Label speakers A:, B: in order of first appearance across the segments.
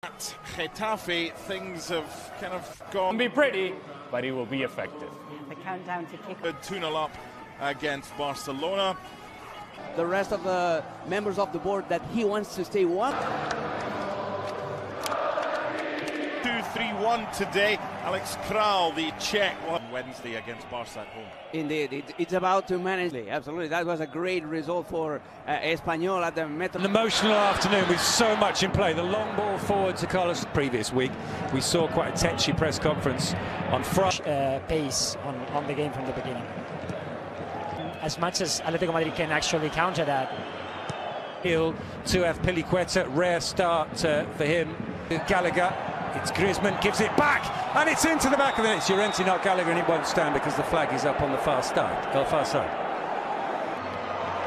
A: At Getafe, things have kind of gone.
B: Won't be pretty, but it will be effective.
C: The countdown to kick.
A: 2-0 up against Barcelona.
D: The rest of the members of the board that he wants to stay one.
A: 2-3-1 today. Alex Kral, the Czech, on Wednesday against Barca at home.
D: Indeed, it's about to manage. Absolutely, that was a great result for Espanyol at the Metro.
E: An emotional afternoon with so much in play. The long ball forward to Carlos. Previous week, we saw quite a tetchy press conference on Friday.
F: Pace on the game from the beginning. As much as Atletico Madrid can actually counter that.
E: Hill to Azpilicueta, rare start for him. Gallagher, it's Griezmann, gives it back, and it's into the back of the net. It's Llorente, not Gallagher, and it won't stand because the flag is up on the far side.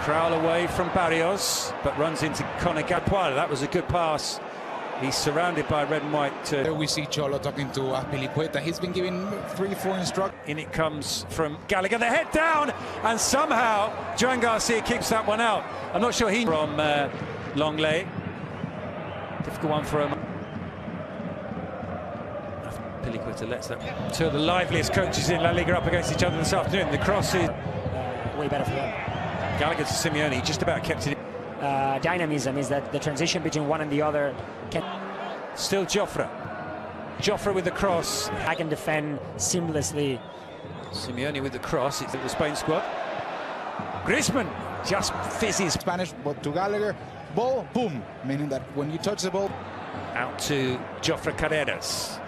E: Kral away from Barrios, but runs into Conor Gapuala. That was a good pass. He's surrounded by red and white.
G: There we see Cholo talking to Azpilicueta. He's been giving 3-4 instructions.
E: In it comes from Gallagher, the head down, and somehow Joan Garcia keeps that one out. I'm not sure he from Longley. Difficult one for him. Azpilicueta lets that. Two of the liveliest coaches in La Liga up against each other this afternoon. The cross is
F: way better for them.
E: Gallagher to Simeone, just about kept it.
F: Dynamism is that the transition between one and the other can.
E: Still Joffre with the cross.
F: I can defend seamlessly.
E: Simeone with the cross. It's the Spain squad. Griezmann just fizzes.
G: Spanish, but to Gallagher, ball, boom, meaning that when you touch the ball.
E: Out to Joffre Carreras.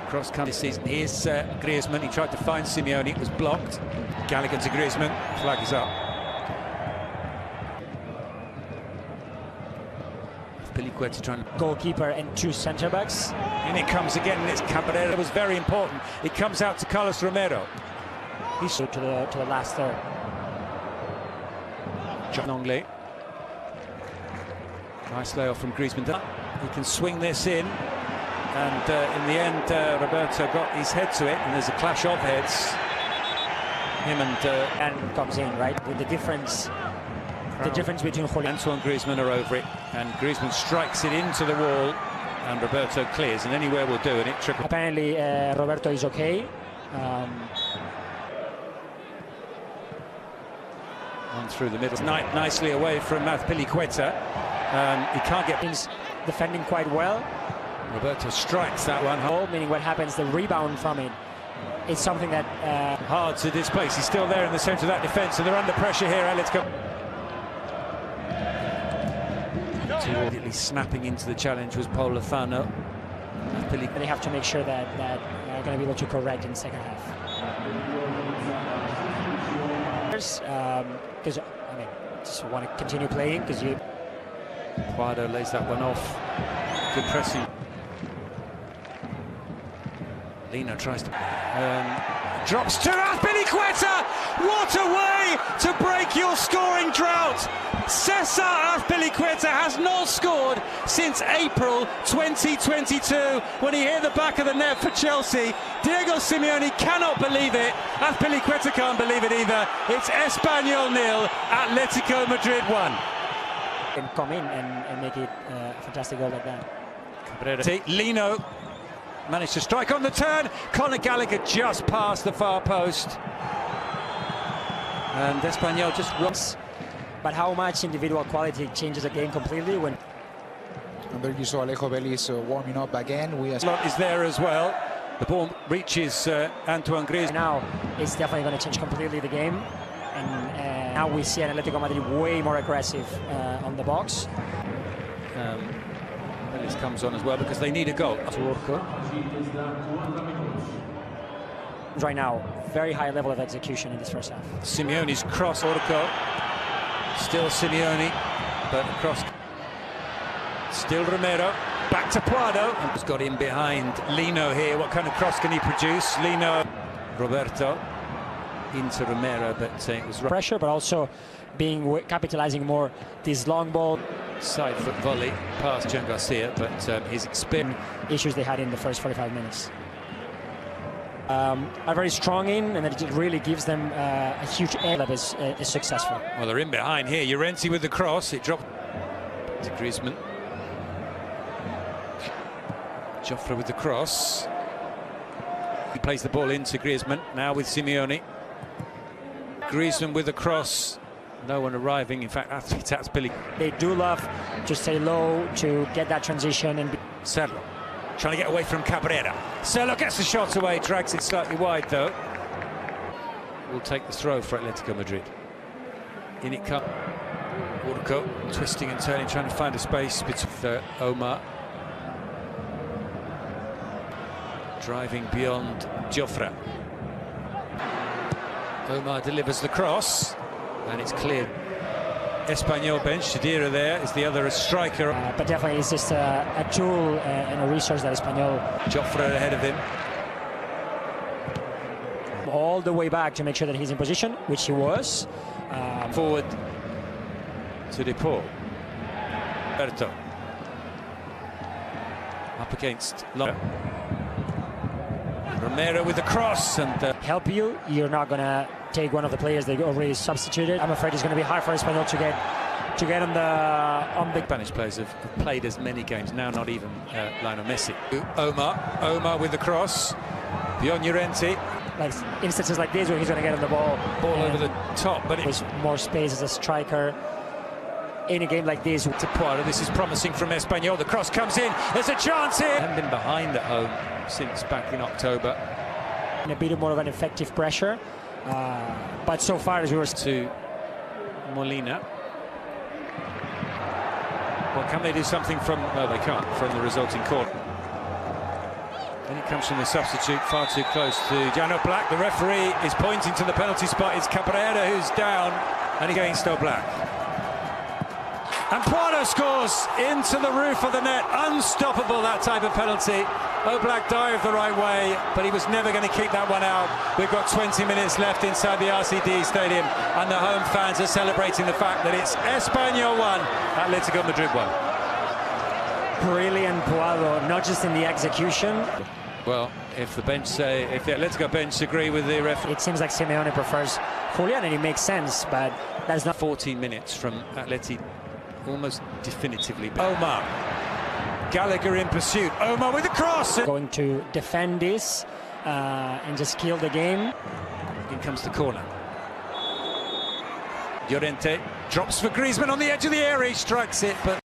E: Cross comes this season. Here's Griezmann. He tried to find Simeone. It was blocked. Gallagher to Griezmann. Flag is up. Azpilicueta trying to...
F: Goalkeeper and two centre-backs.
E: In it comes again, and it's Cabrera. It was very important. It comes out to Carlos Romero.
F: He's to the last third.
E: John Longley. Nice layoff from Griezmann. He can swing this in. And in the end, Roberto got his head to it, and there's a clash of heads. Him
F: and comes in, right? With the difference between Julian.
E: Antoine Griezmann are over it, and Griezmann strikes it into the wall, and Roberto clears, and anywhere will do, and it trickles.
F: Apparently, Roberto is okay.
E: On through the middle, nicely away from Azpilicueta. He can't get things
F: defending quite well.
E: Roberto strikes that one home.
F: Meaning what happens, the rebound from it is something that
E: hard to displace. He's still there in the centre of that defence, so they're under pressure here. Atletico immediately snapping into the challenge was Paul Lozano.
F: They have to make sure that they're going to be able to correct in the second half. Because I mean, just want to continue playing because you.
E: Guardo lays that one off. Good pressing. Lino tries to drops to Azpilicueta. What a way to break your scoring drought! Cesar Azpilicueta has not scored since April 2022 when he hit the back of the net for Chelsea. Diego Simeone cannot believe it. Azpilicueta can't believe it either. It's Espanyol 0, Atletico Madrid 1.
F: Can come in and make it a fantastic goal like that.
E: Lino managed to strike on the turn. Conor Gallagher just past the far post. And Espanyol just runs.
F: But how much individual quality changes a game completely when...
G: And there you saw Alejo Vélez warming up again.
E: Slot is there as well. The ball reaches Antoine Griezmann.
F: Now it's definitely going to change completely the game. And now we see Atletico Madrid way more aggressive on the box.
E: This comes on as well because they need a goal.
F: Right now, very high level of execution in this first half.
E: Simeone's cross, Orco. Still Simeone, but across. Still Romero. Back to Prado. And has got in behind Lino here. What kind of cross can he produce? Lino, Roberto into Romero, but it was
F: pressure, but also capitalizing more this long ball.
E: Side foot volley past Joan Garcia, but his experience
F: issues they had in the first 45 minutes are very strong in, and it really gives them a huge air that is successful.
E: Well, they're in behind here. Llorente with the cross. It dropped to Griezmann. Joffre with the cross. He plays the ball into Griezmann, now with Simeone. Griezmann with the cross. No one arriving, in fact, that's Billy.
F: They do love to stay low, to get that transition. And
E: Serlo trying to get away from Cabrera. Serlo gets the shot away, drags it slightly wide though. Will take the throw for Atletico Madrid. In it comes Urco, twisting and turning, trying to find a space between Omar. Driving beyond Joffre. Omar delivers the cross, and it's cleared. Espanyol bench, Shadira there is the other striker.
F: but definitely it's just a tool and a resource that Espanyol.
E: Joffre ahead of him.
F: All the way back to make sure that he's in position, which he was.
E: Forward to De Paul. Berto. Up against Romero with the cross and
F: help you. You're not going to take one of the players they already substituted. I'm afraid it's going to be hard for Espanyol to get on the
E: Spanish players have played as many games now, not even Lionel Messi. Omar with the cross beyond Llorente.
F: Like instances like this where he's going to get on the ball
E: Over the top, but it
F: was more space as a striker in a game like this.
E: To Poirot, this is promising from Espanyol. The cross comes in. There's a chance here. Haven't been behind at home since back in October.
F: And a bit more of an effective pressure, but so far as we were
E: to Molina. Well, can they do something from? No, they can't. From the resulting corner. Then it comes from the substitute, far too close to Jano Black. The referee is pointing to the penalty spot. It's Cabrera who's down, and against Oblak. And Poirot scores into the roof of the net. Unstoppable, that type of penalty. Oblak dived the right way, but he was never going to kick that one out. We've got 20 minutes left inside the RCD Stadium, and the home fans are celebrating the fact that it's Espanyol 1, Atletico Madrid 1.
F: Brilliant Poirot, not just in the execution.
E: Well, if the Atletico bench agree with the referee.
F: It seems like Simeone prefers Julian, and it makes sense, but that's not.
E: 14 minutes from Atleti, almost definitively. Omar, Gallagher in pursuit. Omar with the cross.
F: Going to defend this and just kill the game.
E: In comes the corner. Llorente drops for Griezmann on the edge of the area. He strikes it, but